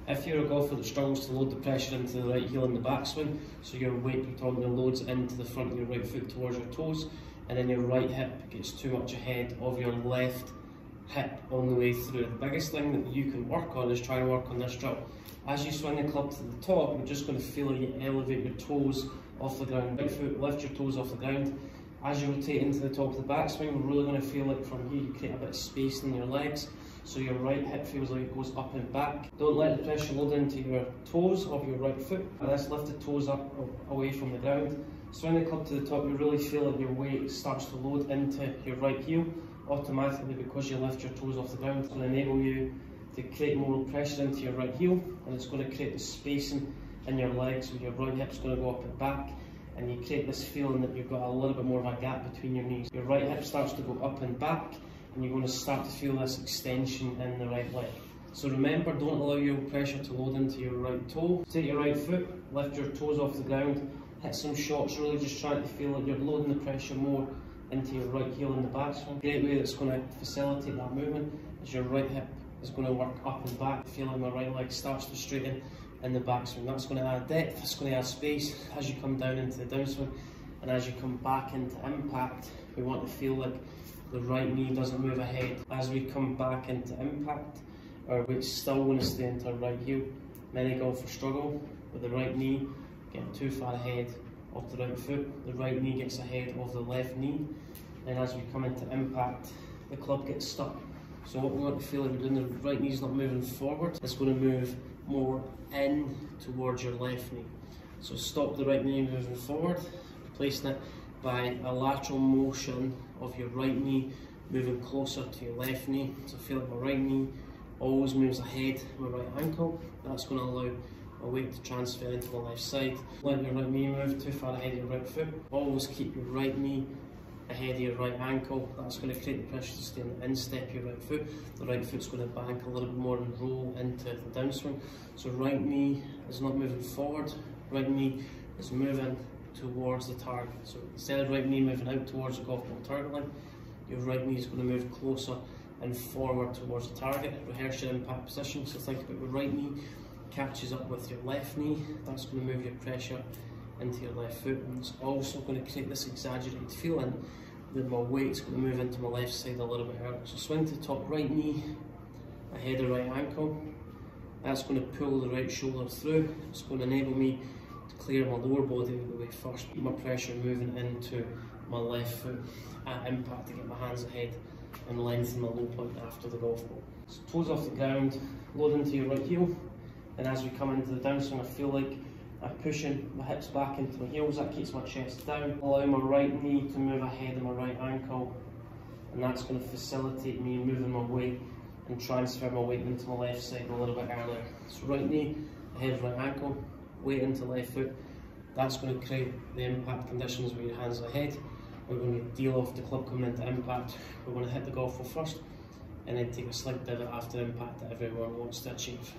If you're a golfer that struggles to load the pressure into the right heel in the backswing, so your weight predominantly loads into the front of your right foot towards your toes, and then your right hip gets too much ahead of your left hip on the way through. The biggest thing that you can work on is try and work on this drill. As you swing the club to the top, you're just going to feel like you elevate your toes off the ground. Right foot, lift your toes off the ground. As you rotate into the top of the backswing, we're really going to feel like from here you create a bit of space in your legs, so your right hip feels like it goes up and back. Don't let the pressure load into your toes of your right foot. And let's lift the toes up away from the ground. Swing the club to the top, you really feel like your weight starts to load into your right heel automatically because you lift your toes off the ground. It's going to enable you to create more pressure into your right heel, and it's going to create the spacing in your legs, so your right hip's going to go up and back, and you create this feeling that you've got a little bit more of a gap between your knees. Your right hip starts to go up and back, and you're going to start to feel this extension in the right leg. So remember, don't allow your pressure to load into your right toe. Take your right foot, lift your toes off the ground, hit some shots, really just trying to feel like you're loading the pressure more into your right heel in the backswing. Great way that's going to facilitate that movement is your right hip is going to work up and back. Feel like my right leg starts to straighten in the backswing. That's going to add depth, it's going to add space as you come down into the downswing, and as you come back into impact, we want to feel like the right knee doesn't move ahead. As we come back into impact, our weight's still going to stay into our right heel. Many golfers struggle with the right knee getting too far ahead of the right foot. The right knee gets ahead of the left knee, and as we come into impact, the club gets stuck. So what we want to feel like we're doing, the right knee's not moving forward, it's going to move more in towards your left knee. So stop the right knee moving forward, replacing it by a lateral motion of your right knee moving closer to your left knee. So feel like my right knee always moves ahead of my right ankle. That's going to allow my weight to transfer into the left side. Let your right knee move too far ahead of your right foot. Always keep your right knee ahead of your right ankle. That's going to create the pressure to stay in the instep of your right foot. The right foot's going to bank a little bit more and roll into the downswing. So right knee is not moving forward, right knee is moving towards the target. So instead of right knee moving out towards the golf ball target line, your right knee is going to move closer and forward towards the target. Rehearse your impact position. So think about your right knee catches up with your left knee. That's going to move your pressure into your left foot, and it's also going to create this exaggerated feeling that my weight's going to move into my left side a little bit earlier. So swing to the top, right knee ahead of right ankle. That's going to pull the right shoulder through. It's going to enable me to clear my lower body out of the way first. Keep my pressure moving into my left foot at impact to get my hands ahead and lengthen my low point after the golf ball. So toes off the ground, load into your right heel, and as we come into the downswing, I feel like I'm pushing my hips back into my heels. That keeps my chest down. Allow my right knee to move ahead of my right ankle, and that's going to facilitate me moving my weight and transfer my weight into my left side a little bit earlier. So right knee ahead of right ankle, weight into left foot. That's going to create the impact conditions where your hands are ahead. We're going to deal off the club coming into impact. We're going to hit the golf ball first, and then take a slight pivot after impact that everyone wants to achieve.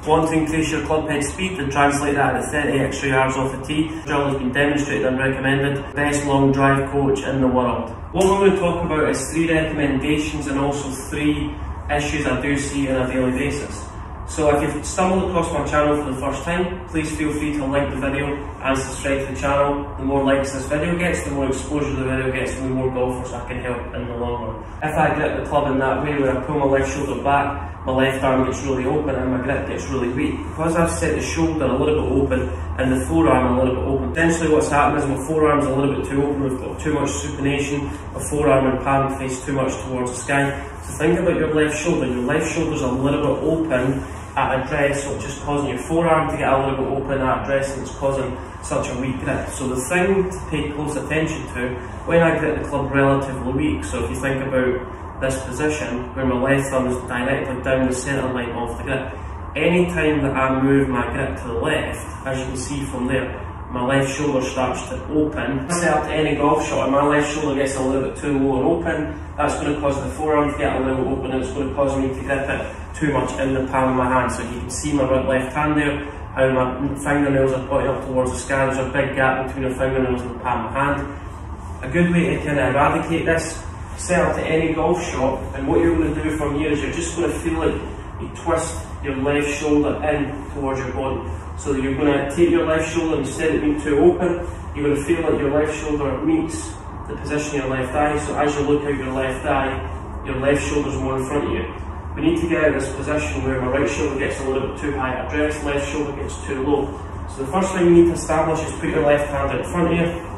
Want to increase your club head speed and translate that to 30 extra yards off the tee? The drill has been demonstrated and recommended. Best long drive coach in the world. What we're going to talk about is 3 recommendations and also 3 issues I do see on a daily basis. So if you've stumbled across my channel for the first time, please feel free to like the video and subscribe to the channel. The more likes this video gets, the more exposure the video gets, and the more golfers I can help in the long run. If I grip the club in that way where I pull my left shoulder back, my left arm gets really open and my grip gets really weak. Because I've set the shoulder a little bit open and the forearm a little bit open, essentially what's happened is my forearm's a little bit too open, we've got too much supination, my forearm and palm face too much towards the sky. So think about your left shoulder's a little bit open at address, so it's just causing your forearm to get a little bit open at address, and it's causing such a weak grip. So the thing to pay close attention to when I grip the club relatively weak, so if you think about this position where my left thumb is directly down the centre line of the grip, any time that I move my grip to the left, as you can see from there, my left shoulder starts to open. Set up to any golf shot and my left shoulder gets a little bit too low and open, that's going to cause the forearm to get a little bit open, and it's going to cause me to grip it too much in the palm of my hand. So you can see my left hand there, how my fingernails are pointing up towards the sky. There's a big gap between the fingernails and the palm of my hand. A good way to kind of eradicate this set up to any golf shot, and what you're going to do from here is you're just going to feel like you twist your left shoulder in towards your body. So that you're going to take your left shoulder, instead of being too open, you're going to feel like your left shoulder meets the position of your left eye. So as you look out your left eye, your left shoulder's more in front of you. We need to get out of this position where my right shoulder gets a little bit too high at rest, left shoulder gets too low. So the first thing you need to establish is put your left hand out in front of you.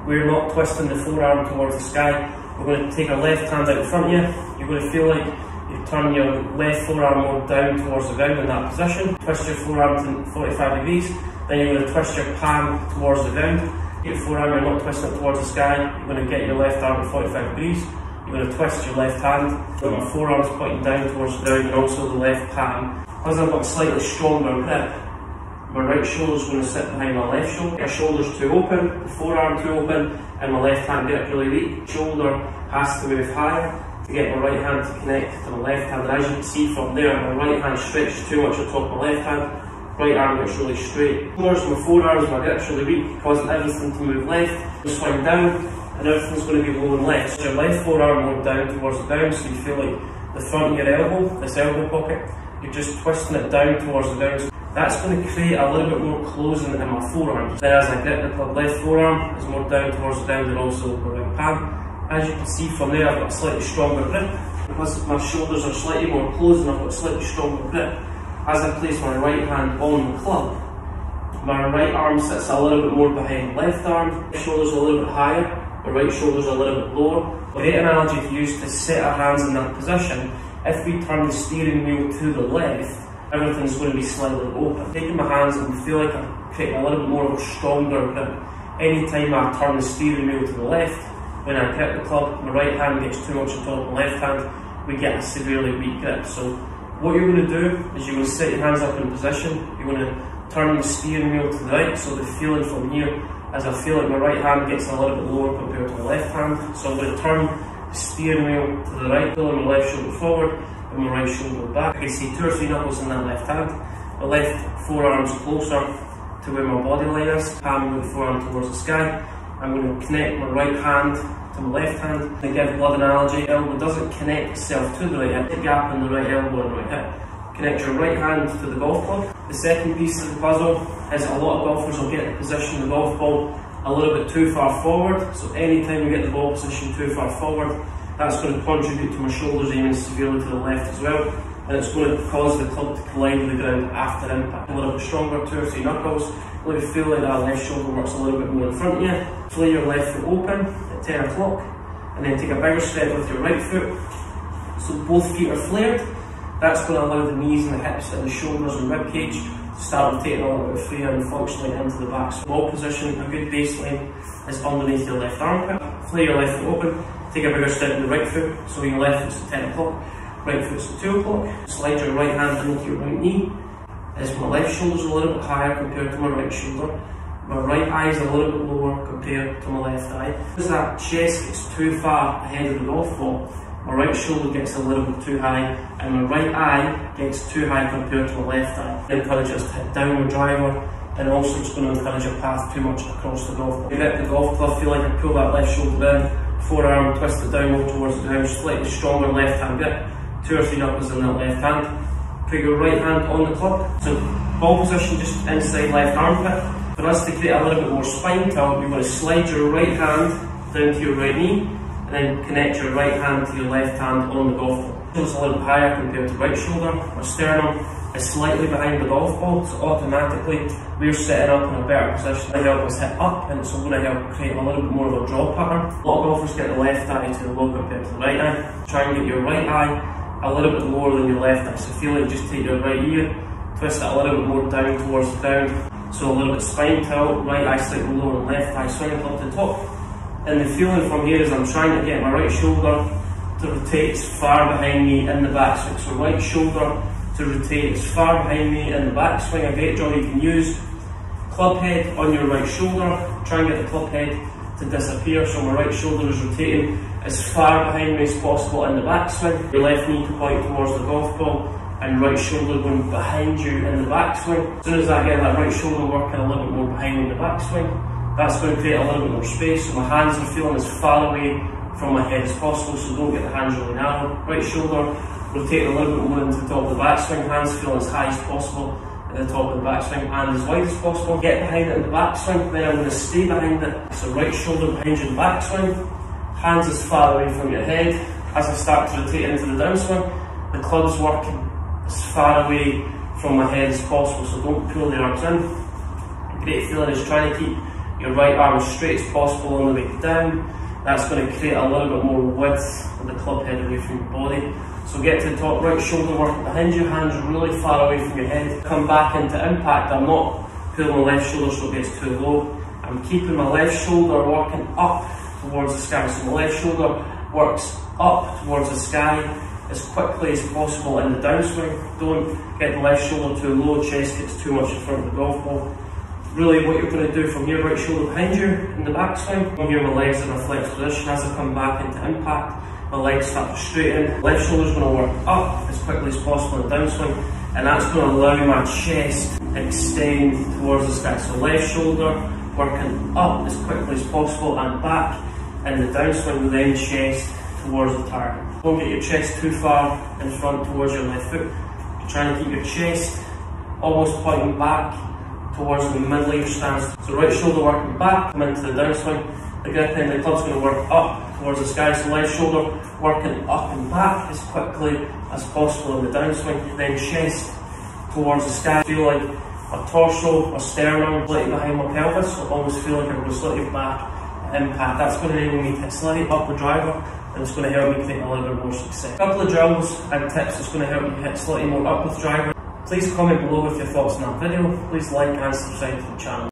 We're not twisting the forearm towards the sky. We're going to take our left hand out in front of you. You're going to feel like you turn your left forearm more down towards the ground in that position. Twist your forearm to 45 degrees. Then you're going to twist your palm towards the ground. Get your forearm, you're not twisting it towards the sky. You're going to get your left arm at 45 degrees. You're going to twist your left hand. So my forearm's pointing down towards the ground, and also the left palm. As I've got a slightly stronger grip, my right shoulder's going to sit behind my left shoulder. My shoulder's too open, the forearm too open, and my left hand grip really weak. Shoulder has to move higher to get my right hand to connect to my left hand. And as you can see from there, my right hand stretches too much on top of my left hand. Right arm gets really straight. Shoulders, my forearms, my grip's really weak, causing everything to move left. You swing down, and everything's going to be low and left. So your left forearm more down towards the ground, so you feel like the front of your elbow, this elbow pocket, you're just twisting it down towards the ground. So that's going to create a little bit more closing in my forearms. Then as I grip the club, left forearm is more down towards the ground, and also the right palm. As you can see from there, I've got a slightly stronger grip. Because my shoulders are slightly more closed and I've got a slightly stronger grip, as I place my right hand on the club, my right arm sits a little bit more behind the left arm, my shoulder's a little bit higher, my right shoulder's a little bit lower. A great analogy to use to set our hands in that position, if we turn the steering wheel to the left, everything's going to be slightly open. Taking my hands and feel like I'm creating a little bit more of a stronger grip. Anytime I turn the steering wheel to the left, when I grip the club, my right hand gets too much on top of my left hand, we get a severely weak grip. So what you're going to do is you're going to set your hands up in position, you're going to turn the steering wheel to the right, so the feeling from here is I feel like my right hand gets a little bit lower compared to my left hand. So I'm going to turn the steering wheel to the right, pulling my left shoulder forward and my right shoulder back. I can see 2 or 3 knuckles in that left hand. My left forearm's closer to where my body line is, palm with the forearm towards the sky. I'm going to connect my right hand to my left hand. To give blood analogy, elbow doesn't connect itself to the right hip, the gap in the right elbow and right hip. Connect your right hand to the golf club. The second piece of the puzzle is a lot of golfers will get the position of the golf ball a little bit too far forward. So anytime you get the ball position too far forward, that's going to contribute to my shoulders aiming severely to the left as well. And it's going to cause the club to collide with the ground after impact. A little bit stronger, 2 or 3 knuckles. Let me feel like that left shoulder works a little bit more in front of you. Play your left foot open at 10 o'clock, and then take a bigger step with your right foot. So both feet are flared. That's going to allow the knees and the hips and the shoulders and rib cage to start rotating a little bit freer and functioning into the back. So ball position, a good baseline is underneath your left armpit. Play your left foot open, take a bigger step in the right foot. So your left foot's at 10 o'clock, right foot's at 2 o'clock. Slide your right hand into your right knee. As my left shoulder's a little bit higher compared to my right shoulder. My right eye's a little bit lower compared to my left eye. As that chest gets too far ahead of the golf ball, my right shoulder gets a little bit too high, and my right eye gets too high compared to my left eye. It encourages us to hit downward driver, and also it's going to encourage a path too much across the golf ball. You grip the golf club, feel like I pull that left shoulder down, forearm twist it downward towards the ground, slightly stronger left hand grip, 2 or 3 knuckles in that left hand. Put your right hand on the club. So ball position just inside left armpit. For us to create a little bit more spine tilt, you're going to slide your right hand down to your right knee, and then connect your right hand to your left hand on the golf ball. It's a little bit higher compared to right shoulder. My sternum is slightly behind the golf ball, so automatically we're setting up in a better position to help us hit up, and it's going to help create a little bit more of a draw pattern. A lot of golfers get the left eye to the low compared to the right eye. Try and get your right eye a little bit lower than your left eye. So feel like just take your right ear, twist it a little bit more down towards the ground. So a little bit spine tilt, right eye slightly lower than left eye, swinging up to the top. And the feeling from here is I'm trying to get my right shoulder to rotate as far behind me in the backswing. So right shoulder to rotate as far behind me in the backswing. A great job you can use. Club head on your right shoulder, try and get the club head to disappear, so my right shoulder is rotating as far behind me as possible in the backswing. Your left knee to point towards the golf ball, and right shoulder going behind you in the backswing. As soon as I get that right shoulder working a little bit more behind me in the backswing, that's going to create a little bit more space, so my hands are feeling as far away from my head as possible, so don't get the hands really narrow. Right shoulder, rotate a little bit more into the top of the backswing, hands feel as high as possible at the top of the backswing and as wide as possible. Get behind it in the backswing, then I'm going to stay behind it. So right shoulder behind you in the backswing, hands as far away from your head. As I start to rotate into the downswing, the club's working as far away from my head as possible, so don't pull the arms in. A great feeling is trying to keep your right arm as straight as possible on the way down. That's going to create a little bit more width of the club head away from your body. So get to the top, right shoulder working behind you, hands really far away from your head. Come back into impact. I'm not pulling my left shoulder so it gets too low. I'm keeping my left shoulder working up towards the sky. So my left shoulder works up towards the sky as quickly as possible in the downswing. Don't get the left shoulder too low, chest gets too much in front of the golf ball. Really what you're going to do from here, right shoulder behind you in the backswing. From here my legs in a flexed position. As I come back into impact, my legs start to straighten. Left shoulder's going to work up as quickly as possible in the downswing, and that's going to allow my chest to extend towards the sky. So left shoulder working up as quickly as possible and back in the downswing, then chest towards the target. Don't get your chest too far in front towards your left foot. You're trying to keep your chest almost pointing back towards the middle of your stance. So right shoulder working back, come into the downswing. The grip end of the club's going to work up towards the sky. So left shoulder working up and back as quickly as possible in the downswing. Then chest towards the sky. Feel like a torso, a sternum, slightly behind my pelvis. So almost feel like I'm going slightly back at impact. That's going to enable me to hit slightly up the driver, and it's going to help me create a little bit more success. A couple of drills and tips that's going to help you hit slightly more up with driver. Please comment below with your thoughts on that video. Please like and subscribe to the channel.